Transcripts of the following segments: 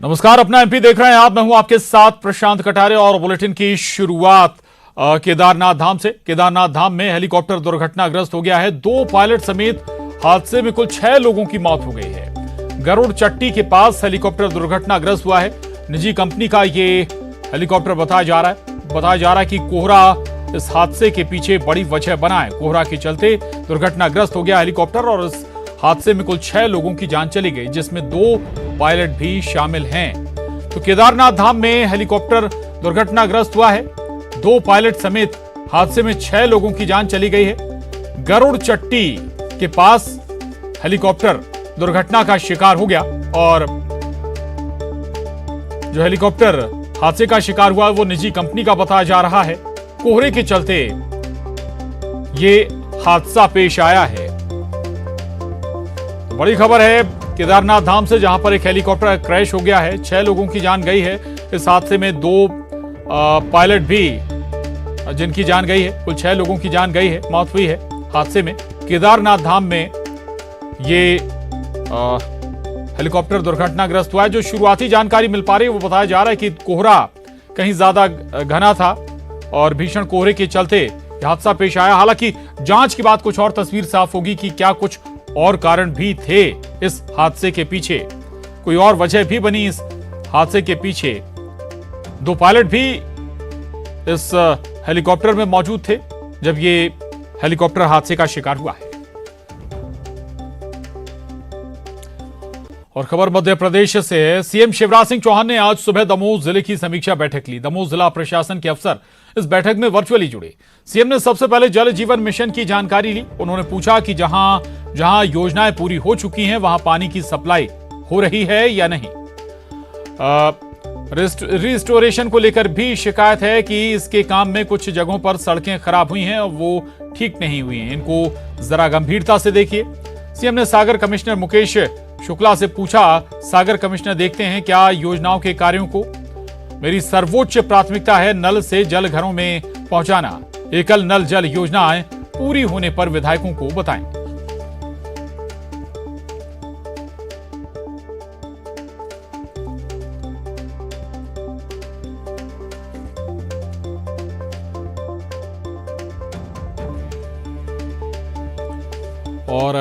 नमस्कार, अपना एमपी देख रहे हैं आप। मैं हूं आपके साथ प्रशांत कटारे और बुलेटिन की शुरुआत केदारनाथ धाम से। केदारनाथ धाम में हेलीकॉप्टर दुर्घटनाग्रस्त हो गया है। 2 पायलट समेत हादसे में कुल 6 लोगों की मौत हो गई है। गरुड़ चट्टी के पास हेलीकॉप्टर दुर्घटनाग्रस्त हुआ है। निजी कंपनी का ये हेलीकॉप्टर बताया जा रहा है कि कोहरा इस हादसे के पीछे बड़ी वजह बना है। कोहरा के चलते दुर्घटनाग्रस्त हो गया हेलीकॉप्टर और इस हादसे में कुल 6 लोगों की जान चली गई, जिसमें 2 पायलट भी शामिल हैं। तो केदारनाथ धाम में हेलीकॉप्टर दुर्घटनाग्रस्त हुआ है। 2 पायलट समेत हादसे में 6 लोगों की जान चली गई है। गरुड़ चट्टी के पास हेलीकॉप्टर दुर्घटना का शिकार हो गया और जो हेलीकॉप्टर हादसे का शिकार हुआ वो निजी कंपनी का बताया जा रहा है। कोहरे के चलते ये हादसा पेश आया है। बड़ी खबर है केदारनाथ धाम से, जहां पर एक हेलीकॉप्टर क्रैश हो गया है। 6 लोगों की जान गई है। इस हादसे में 2 पायलट भी जिनकी जान गई है। कुल 6 लोगों की जान गई है, मौत हुई है हादसे में। केदारनाथ धाम में ये हेलीकॉप्टर दुर्घटनाग्रस्त हुआ है। जो शुरुआती जानकारी मिल पा रही है वो बताया जा रहा है कि कोहरा कहीं ज्यादा घना था और भीषण कोहरे के चलते यह हादसा पेश आया। हालांकि जांच के बाद कुछ और तस्वीर साफ होगी कि क्या कुछ और कारण भी थे इस हादसे के पीछे, कोई और वजह भी बनी इस हादसे के पीछे। 2 पायलट भी इस हेलीकॉप्टर में मौजूद थे जब ये हेलीकॉप्टर हादसे का शिकार हुआ है। और खबर मध्य प्रदेश से है। सीएम शिवराज सिंह चौहान ने आज सुबह दमोह जिले की समीक्षा बैठक ली। दमोह जिला प्रशासन के अफसर इस बैठक में वर्चुअली जुड़े। सीएम ने सबसे पहले जल जीवन मिशन की जानकारी ली। उन्होंने पूछा कि जहां जहां योजनाएं पूरी हो चुकी हैं वहां पानी की सप्लाई हो रही है या नहीं। रिस्टोरेशन को लेकर भी शिकायत है कि इसके काम में कुछ जगहों पर सड़कें खराब हुई हैं और वो ठीक नहीं हुई हैं। इनको जरा गंभीरता से देखिए। सीएम ने सागर कमिश्नर मुकेश शुक्ला से पूछा, सागर कमिश्नर देखते हैं क्या योजनाओं के कार्यों को। मेरी सर्वोच्च प्राथमिकता है नल से जल घरों में पहुंचाना। एकल नल जल योजनाएं पूरी होने पर विधायकों को बताएं। और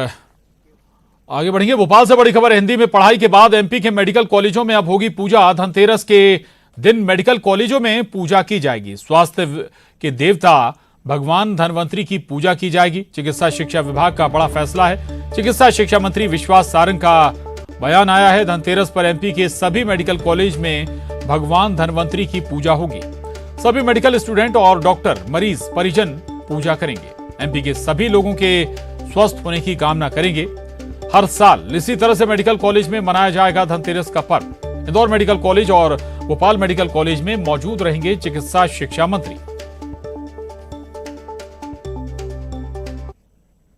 आगे बढ़ेंगे। भोपाल से बड़ी खबर। हिंदी में पढ़ाई के बाद एमपी के मेडिकल कॉलेजों में अब होगी पूजा। धनतेरस के दिन मेडिकल कॉलेजों में पूजा की जाएगी। स्वास्थ्य के देवता भगवान धन्वंतरी की पूजा की जाएगी। चिकित्सा शिक्षा विभाग का बड़ा फैसला है। चिकित्सा शिक्षा मंत्री विश्वास सारंग का बयान आया है। धनतेरस पर एमपी के सभी मेडिकल कॉलेज में भगवान धन्वंतरी की पूजा होगी। सभी मेडिकल स्टूडेंट और डॉक्टर, मरीज, परिजन पूजा करेंगे। एमपी के सभी लोगों के स्वस्थ होने की कामना करेंगे। हर साल इसी तरह से मेडिकल कॉलेज में मनाया जाएगा धनतेरस का पर्व। इंदौर मेडिकल कॉलेज और भोपाल मेडिकल कॉलेज में मौजूद रहेंगे चिकित्सा शिक्षा मंत्री।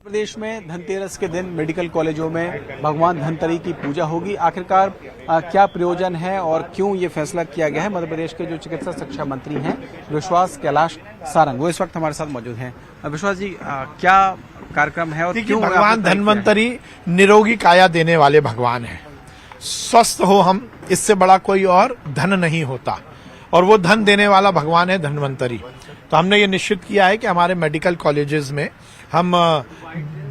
प्रदेश में धनतेरस के दिन मेडिकल कॉलेजों में भगवान धन्वंतरी की पूजा होगी। आखिरकार क्या प्रयोजन है और क्यों ये फैसला किया गया है, मध्य प्रदेश के जो चिकित्सा शिक्षा मंत्री हैं विश्वास कैलाश सारंग, वो इस वक्त हमारे साथ मौजूद हैं। विश्वास जी, क्या कार्यक्रम है और क्यों? भगवान धन्वंतरी निरोगी काया देने वाले भगवान हैं। स्वस्थ हो हम, इससे बड़ा कोई और धन नहीं होता और वो धन देने वाला भगवान है धन्वंतरी। तो हमने ये निश्चित किया है कि हमारे मेडिकल कॉलेजेस में हम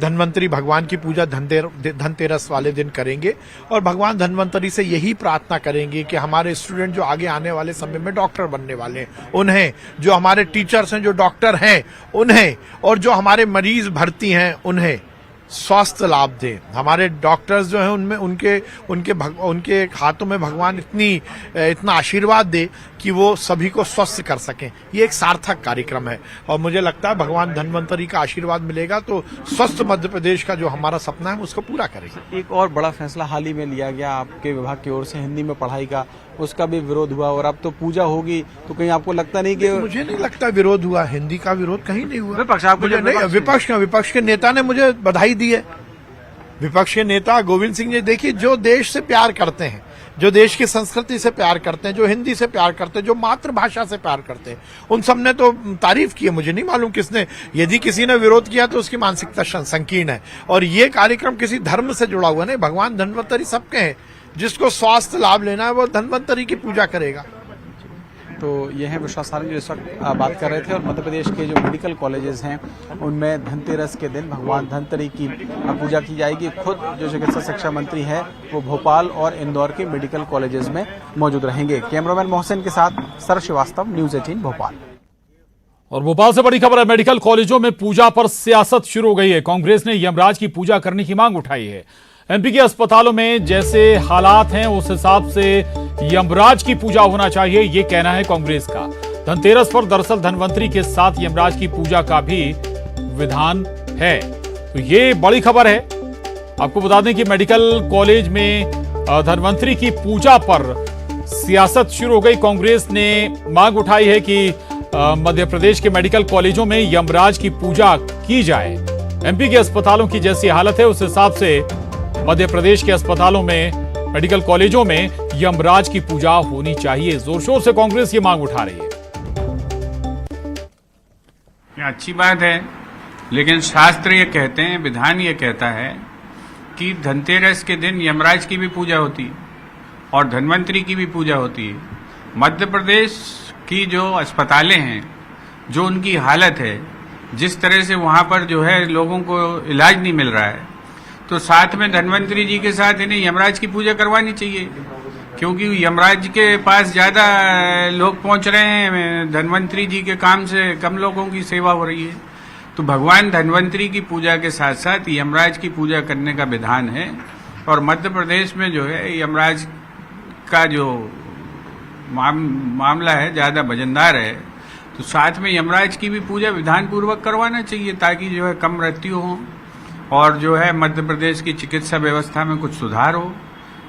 धन्वंतरी भगवान की पूजा धनतेरस वाले दिन करेंगे और भगवान धन्वंतरी से यही प्रार्थना करेंगे कि हमारे स्टूडेंट जो आगे आने वाले समय में डॉक्टर बनने वाले हैं उन्हें, जो हमारे टीचर्स हैं जो डॉक्टर हैं उन्हें, और जो हमारे मरीज भर्ती हैं उन्हें स्वास्थ्य लाभ दे। हमारे डॉक्टर्स जो हैं उनमें उनके हाथों में भगवान इतना आशीर्वाद दे कि वो सभी को स्वस्थ कर सकें। ये एक सार्थक कार्यक्रम है और मुझे लगता है भगवान धन्वंतरी का आशीर्वाद मिलेगा तो स्वस्थ मध्य प्रदेश का जो हमारा सपना है उसको पूरा करेंगे। एक और बड़ा फैसला हाल ही में लिया गया आपके विभाग की ओर से, हिंदी में पढ़ाई का, उसका भी विरोध हुआ और अब तो पूजा होगी, तो कहीं आपको लगता नहीं कि? मुझे नहीं लगता विरोध हुआ। हिंदी का विरोध कहीं नहीं हुआ। विपक्ष के नेता ने मुझे बधाई दी है। विपक्ष के नेता गोविंद सिंह जी, देखिए, जो देश से प्यार करते हैं, जो देश की संस्कृति से प्यार करते हैं, जो हिंदी से प्यार करते हैं, जो मातृभाषा से प्यार करते हैं, उन सब ने तो तारीफ की है। मुझे नहीं मालूम किसने, यदि किसी ने विरोध किया तो उसकी मानसिकता संकीर्ण है और ये कार्यक्रम किसी धर्म से जुड़ा हुआ नहीं। भगवान धन्वंतरी सबके हैं, जिसको स्वास्थ्य लाभ लेना है वो धन्वंतरी की पूजा करेगा। तो ये है विश्वास सारंग जो इस वक्त बात कर रहे थे। और मध्य प्रदेश के जो मेडिकल कॉलेजेस हैं उनमें धनतेरस के दिन भगवान धनवंतरी की पूजा की जाएगी। खुद जो चिकित्सा शिक्षा मंत्री है वो भोपाल और इंदौर के मेडिकल कॉलेजेस में मौजूद रहेंगे। कैमरामैन मोहसिन के साथ सर श्रीवास्तव, न्यूज़ 18 भोपाल। और भोपाल से बड़ी खबर है, मेडिकल कॉलेजों में पूजा पर सियासत शुरू हो गई है। कांग्रेस ने यमराज की पूजा करने की मांग उठाई है। एमपी के अस्पतालों में जैसे हालात हैं उस हिसाब से यमराज की पूजा होना चाहिए, ये कहना है कांग्रेस का। धनतेरस पर दरअसल धनवंतरी के साथ यमराज की पूजा का भी विधान है। तो ये बड़ी खबर है। आपको बता दें कि मेडिकल कॉलेज में धनवंतरी की पूजा पर सियासत शुरू हो गई। कांग्रेस ने मांग उठाई है कि मध्य प्रदेश के मेडिकल कॉलेजों में यमराज की पूजा की जाए। एमपी के अस्पतालों की जैसी हालत है उस हिसाब से मध्य प्रदेश के अस्पतालों में, मेडिकल कॉलेजों में यमराज की पूजा होनी चाहिए। जोर शोर से कांग्रेस ये मांग उठा रही है। अच्छी बात है, लेकिन शास्त्र ये कहते हैं, विधान ये कहता है कि धनतेरस के दिन यमराज की भी पूजा होती है और धन्वंतरी की भी पूजा होती है। मध्य प्रदेश की जो अस्पतालें हैं, जो उनकी हालत है, जिस तरह से वहाँ पर जो है लोगों को इलाज नहीं मिल रहा है, तो साथ में धन्वंतरी जी के साथ इन्हें यमराज की पूजा करवानी चाहिए, क्योंकि यमराज के पास ज़्यादा लोग पहुँच रहे हैं, धन्वंतरी जी के काम से कम लोगों की सेवा हो रही है। तो भगवान धन्वंतरी की पूजा के साथ साथ यमराज की पूजा करने का विधान है। और मध्य प्रदेश में जो है यमराज का जो मामला है ज़्यादा वजनदार है, तो साथ में यमराज की भी पूजा विधान पूर्वक करवाना चाहिए, ताकि जो है कम मृत्यु हो और जो है मध्य प्रदेश की चिकित्सा व्यवस्था में कुछ सुधार हो।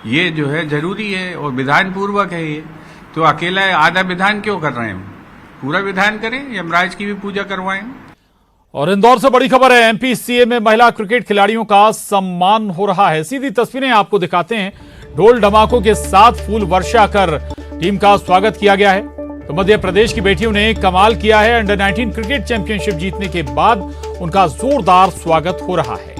ये जो है जरूरी है और विधान पूर्वक है ये। तो अकेला आधा विधान क्यों कर रहे हैं, पूरा विधान करें, यमराज की भी पूजा करवाएं। और इंदौर से बड़ी खबर है, एमपी सीए में महिला क्रिकेट खिलाड़ियों का सम्मान हो रहा है। सीधी तस्वीरें आपको दिखाते हैं। ढोल ढमाकों के साथ फूल वर्षा कर टीम का स्वागत किया गया है। तो मध्य प्रदेश की बेटियों ने कमाल किया है। अंडर 19 क्रिकेट चैंपियनशिप जीतने के बाद उनका जोरदार स्वागत हो रहा है।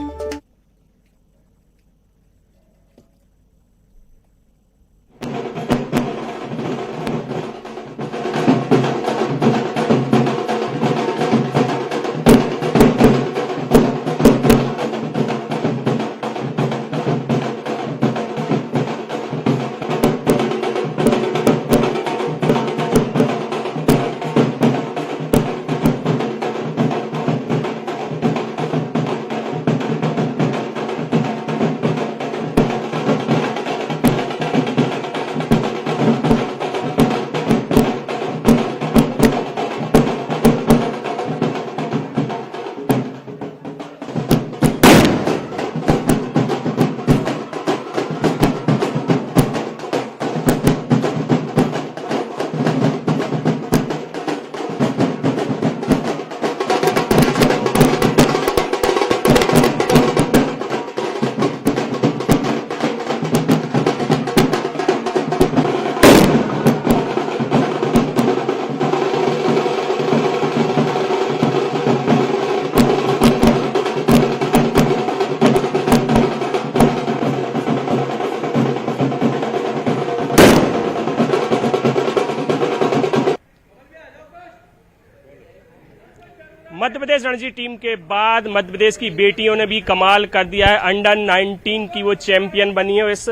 मध्य प्रदेश रणजी टीम के बाद मध्य प्रदेश की बेटियों ने भी कमाल कर दिया है। अंडर 19 की वो चैंपियन बनी है। इस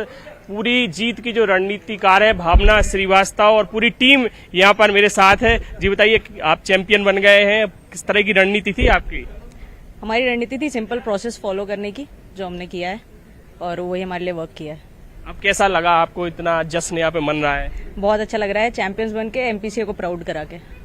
पूरी जीत की जो रणनीतिकार है भावना श्रीवास्तव और पूरी टीम यहाँ पर मेरे साथ है। जी बताइए, आप चैंपियन बन गए हैं, किस तरह की रणनीति थी आपकी? हमारी रणनीति थी सिंपल प्रोसेस फॉलो करने की, जो हमने किया है और वही हमारे लिए वर्क किया है। अब कैसा लगा आपको, इतना जश्न यहाँ पे मन रहा है? बहुत अच्छा लग रहा है, चैंपियंस बन के एमपीसीए को प्राउड करा के।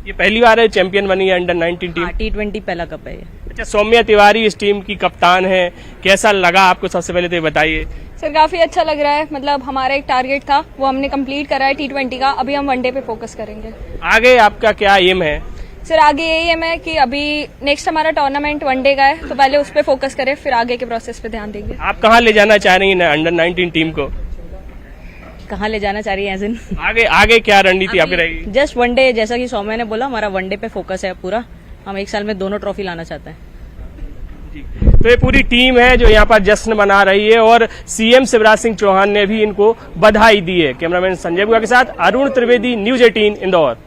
ये पहली बार है चैंपियन बनी है अंडर 19 टीम? T20 पहला कप है ये। अच्छा, सौम्या तिवारी इस टीम की कप्तान है, कैसा लगा आपको? सबसे पहले तो ये बताइए। सर काफी अच्छा लग रहा है, मतलब हमारा एक टारगेट था वो हमने कंप्लीट करा है T20 का। अभी हम वनडे पे फोकस करेंगे। आगे आपका क्या एम है? सर आगे यही एम है कि अभी नेक्स्ट हमारा टूर्नामेंट वनडे का है, तो पहले उस पर फोकस करें, फिर आगे के प्रोसेस पे ध्यान देंगे। आप कहाँ ले जाना चाह रही हैं अंडर 19 टीम को? कहाँ ले जाना चाह रही है एज आगे क्या रणनीति आपकी रहेगी? जस्ट वनडे, जैसा कि सौम्या ने बोला, हमारा वनडे पे फोकस है पूरा। हम एक साल में दोनों ट्रॉफी लाना चाहते हैं। तो ये पूरी टीम है जो यहाँ पर जश्न मना रही है और सीएम शिवराज सिंह चौहान ने भी इनको बधाई दी है। कैमरामैन संजय बुआ के साथ अरुण त्रिवेदी, न्यूज 18 इंदौर।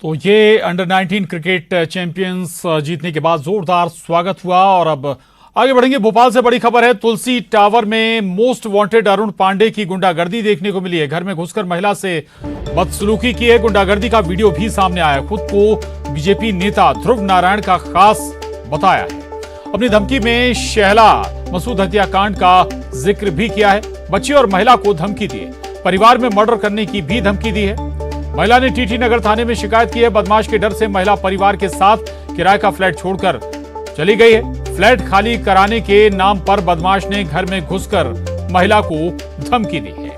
तो ये अंडर 19 क्रिकेट चैंपियंस जीतने के बाद जोरदार स्वागत हुआ और अब आगे बढ़ेंगे। भोपाल से बड़ी खबर है, तुलसी टावर में मोस्ट वांटेड अरुण पांडे की गुंडागर्दी देखने को मिली है। घर में घुसकर महिला से बदसलूकी की है। गुंडागर्दी का वीडियो भी सामने आया। खुद को बीजेपी नेता ध्रुव नारायण का खास बताया है। अपनी धमकी में शहला मसूद हत्याकांड का जिक्र भी किया है। बच्ची और महिला को धमकी दी है। परिवार में मर्डर करने की भी धमकी दी है। महिला ने टीटी नगर थाने में शिकायत की है। बदमाश के डर से महिला परिवार के साथ किराए का फ्लैट छोड़कर चली गई है। फ्लैट खाली कराने के नाम पर बदमाश ने घर में घुसकर महिला को धमकी दी है।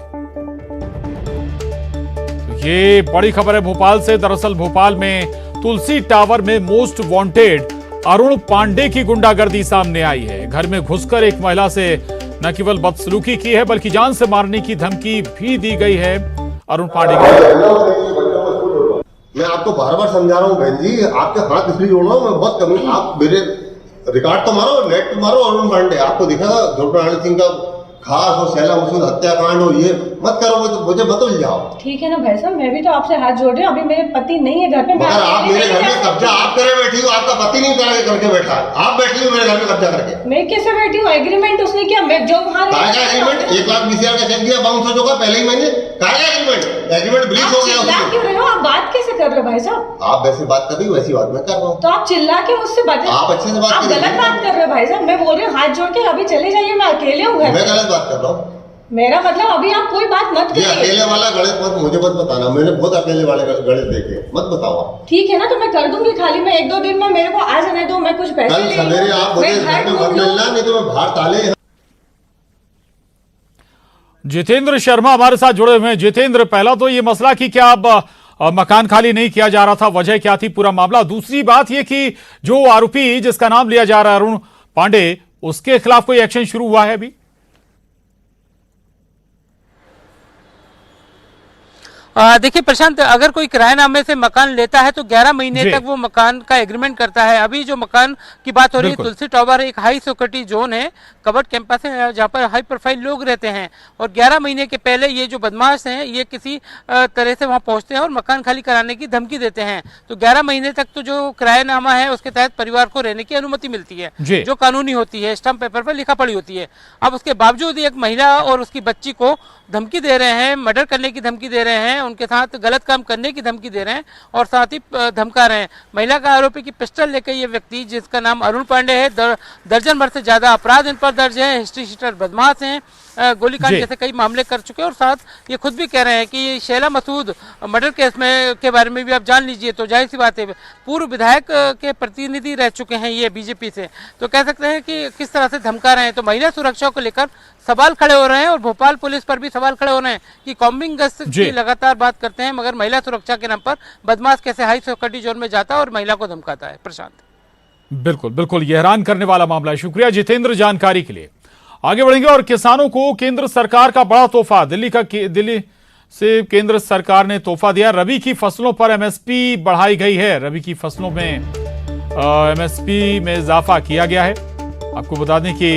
तो ये बड़ी खबर है भोपाल से। दरअसल भोपाल में तुलसी टावर में मोस्ट वांटेड अरुण पांडे की गुंडागर्दी सामने आई है। घर में घुसकर एक महिला से न केवल बदसलूकी की है बल्कि जान से मारने की धमकी भी दी गई है अरुण पांडे को। मैं आपको बार बार समझा रहा हूँ बहन जी, आपके हाथ इसलिए जोड़ रहा हूँ, मैं बहुत कमी, आप मेरे रिकॉर्ड तो मारो, नेट पे मारो अरुण पांडे, आपको दिखेगा ध्रुव नारायण सिंह का खास और शैला मसूद हत्याकांड हो, ये मत करो, मुझे मत उलझाओ। ठीक है ना भाई साहब, मैं भी तो आपसे हाथ जोड़ रही हूँ। अभी मेरे पति नहीं है घर पे। मगर आप मेरे घर में कब्जा आप करे बैठी हो, आपका पति नहीं करके बैठा, आप बैठी हो मेरे घर में कब्जा करके। मैं कैसे बैठी हूँ? एग्रीमेंट उसने किया, मैं जो वहाँ एग्रीमेंट 1,20,000 का चेक दिया, बाउंस हो चुका पहले ही महीने। एग्रीमेंट ब्रीच हो गया। चिल्ला क्यों रहे हो आप? बात कैसे कर रहे हो भाई साहब? आप वैसी बात कर रही हो, वैसी बात मैं कर रहा हूँ। तो आप चिल्ला के मुझसे बात, आप अच्छे से बात, आप गलत बात कर रहे हो भाई साहब। मैं बोल रही हूँ हाथ जोड़ के अभी चले जाइए, मैं अकेले हूँ घर। मैं गलत बात कर रहा हूँ? मेरा मतलब अभी आप कोई बात मत ये करिए। अकेले वाला गणित मत मुझे मत बताना, मैंने बहुत अकेले वाले गणित देखे, मत बताओ। ठीक है ना, तो मैं कर दूंगी, खाली मैं 1-2 दिन में मेरे को आ जाने दो, मैं कुछ पैसे कल सवेरे आप मुझे घर में मत मिलना, नहीं तो मैं बाहर ताले। जितेंद्र शर्मा हमारे साथ जुड़े हुए हैं। जितेंद्र, पहला तो ये मसला कि क्या अब मकान खाली नहीं किया जा रहा था, वजह क्या थी पूरा मामला? दूसरी बात ये कि जो आरोपी जिसका नाम लिया जा रहा है अरुण पांडे, उसके खिलाफ कोई एक्शन शुरू हुआ है अभी? देखिए प्रशांत, अगर कोई किराएनामे से मकान लेता है तो 11 महीने तक वो मकान का एग्रीमेंट करता है। अभी जो मकान की बात हो रही है, तुलसी टावर एक हाई सिक्योरिटी जोन है, कवर्ड कैंपस है जहाँ पर हाई प्रोफाइल लोग रहते हैं। और 11 महीने के पहले ये जो बदमाश हैं ये किसी तरह से वहाँ पहुँचते हैं और मकान खाली कराने की धमकी देते हैं। तो 11 महीने तक तो जो किराएनामा है उसके तहत परिवार को रहने की अनुमति मिलती है, जो कानूनी होती है, स्टम्प पेपर पर लिखा पड़ी होती है। अब उसके बावजूद एक महिला और उसकी बच्ची को धमकी दे रहे हैं, मर्डर करने की धमकी दे रहे हैं, उनके साथ गलत काम करने की धमकी दे रहे हैं और साथ ही धमका रहे हैं। महिला का आरोपी की पिस्टल लेकर ये व्यक्ति, जिसका नाम अरुण पांडे है, दर्जन भर से ज्यादा अपराध इन पर दर्ज है, हिस्ट्री शीटर बदमाश हैं, गोलीकांड जैसे कई मामले कर चुके हैं। और साथ ये खुद भी कह रहे हैं कि शैला मसूद मर्डर केस में के बारे में भी आप जान लीजिए। तो जाहिर सी बात है, पूर्व विधायक के प्रतिनिधि रह चुके हैं ये बीजेपी से, तो कह सकते हैं कि किस तरह से धमका रहे हैं। तो महिला सुरक्षा को लेकर सवाल खड़े हो रहे हैं और भोपाल पुलिस पर भी सवाल खड़े हो रहे हैं कि कॉम्बिंग गश्त की लगातार बात करते हैं, मगर महिला सुरक्षा के नाम पर बदमाश कैसे हाई सिक्योरिटी जोन में जाता है और महिला को धमकाता है। प्रशांत, बिल्कुल बिल्कुल, ये हैरान करने वाला मामला है। शुक्रिया जितेंद्र जानकारी के लिए। आगे बढ़ेंगे और किसानों को केंद्र सरकार का बड़ा तोहफा। दिल्ली से केंद्र सरकार ने तोहफा दिया। रबी की फसलों पर एमएसपी बढ़ाई गई है। रबी की फसलों में एमएसपी में इजाफा किया गया है। आपको बता दें कि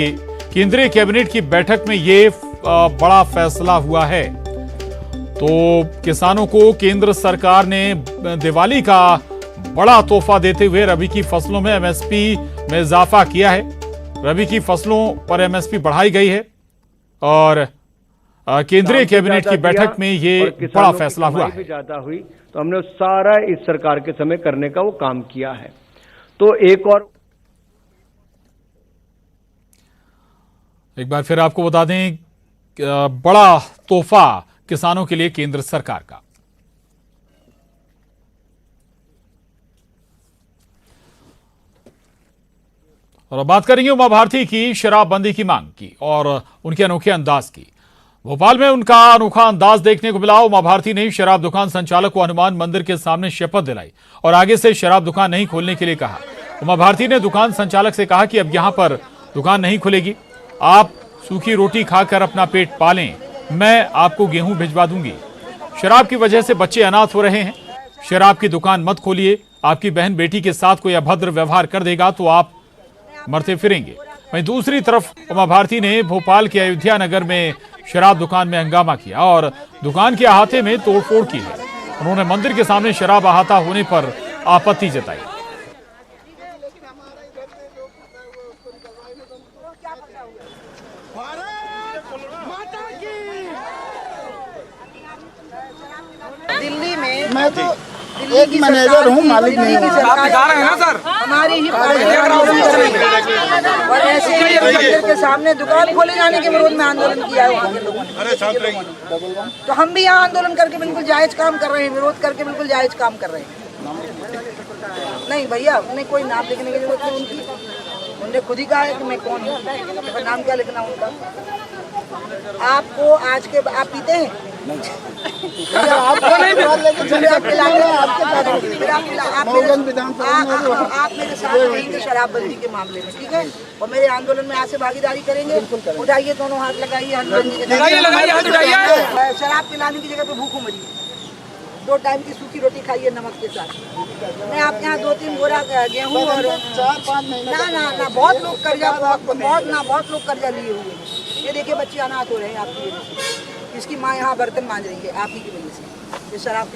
केंद्रीय कैबिनेट की बैठक में ये बड़ा फैसला हुआ है। तो किसानों को केंद्र सरकार ने दिवाली का बड़ा तोहफा देते हुए रबी की फसलों में एमएसपी में इजाफा किया है। रबी की फसलों पर एमएसपी बढ़ाई गई है और केंद्रीय कैबिनेट की बैठक में ये बड़ा फैसला हुआ है। ज्यादा हुई तो हमने सारा इस सरकार के समय करने का वो काम किया है। तो एक बार फिर आपको बता दें, बड़ा तोहफा किसानों के लिए केंद्र सरकार का। और अब बात करेंगे उमा भारती की शराबबंदी की मांग की और उनके अनोखे अंदाज की। भोपाल में उनका अनोखा अंदाज देखने को मिला। उमा भारती ने शराब दुकान संचालक को हनुमान मंदिर के सामने शपथ दिलाई और आगे से शराब दुकान नहीं खोलने के लिए कहा। उमा भारती ने दुकान संचालक से कहा कि अब यहां पर दुकान नहीं खुलेगी, आप सूखी रोटी खाकर अपना पेट पालें, मैं आपको गेहूं भिजवा दूंगी। शराब की वजह से बच्चे अनाथ हो रहे हैं। शराब की दुकान मत खोलिए। आपकी बहन बेटी के साथ कोई अभद्र व्यवहार कर देगा तो आप मरते फिरेंगे। वहीं दूसरी तरफ उमा भारती ने भोपाल के अयोध्या नगर में शराब दुकान में हंगामा किया और दुकान के अहाते में तोड़फोड़ की है। उन्होंने मंदिर के सामने शराब अहाता होने पर आपत्ति जताई। दिल्ली में मैं तो एक मैनेजर हूँ, मालिक नहीं हूँ। आप दिखा रहे हैं ना सर, हमारी ही और ऐसे ही मंदिर के सामने दुकान खोले जाने के विरोध में आंदोलन किया है वहाँ के लोगों ने। तो हम भी यहाँ आंदोलन करके बिल्कुल जायज काम कर रहे हैं, विरोध करके बिल्कुल जायज काम कर रहे हैं। नहीं भैया, उन्हें कोई नाम लिखने की जरूरत नहीं उनकी, उन्होंने खुद ही कहा है कि मैं कौन हूँ, नाम क्या लिखना उनका। आपको आज के आप पीते हैं? आप मेरे साथ रहेंगे शराबबंदी के मामले में, ठीक है? और मेरे आंदोलन में आज से भागीदारी करेंगे। उठाइए दोनों हाथ, लगाइए शराब पिलाने की जगह पे भूखों मरिए, 2 टाइम की सूखी रोटी खाइए नमक के साथ। मैं आपके यहाँ 2-3 बोरा गेहूँ और 4-5 ना बहुत लोग कर्जा बहुत लोग कर्जा लिए हुए हैं। ये देखिए बच्चे अनाथ हो रहे हैं आपकी वजह से, इसकी माँ यहाँ बर्तन मांज रही है आप ही की वजह से, ये शराब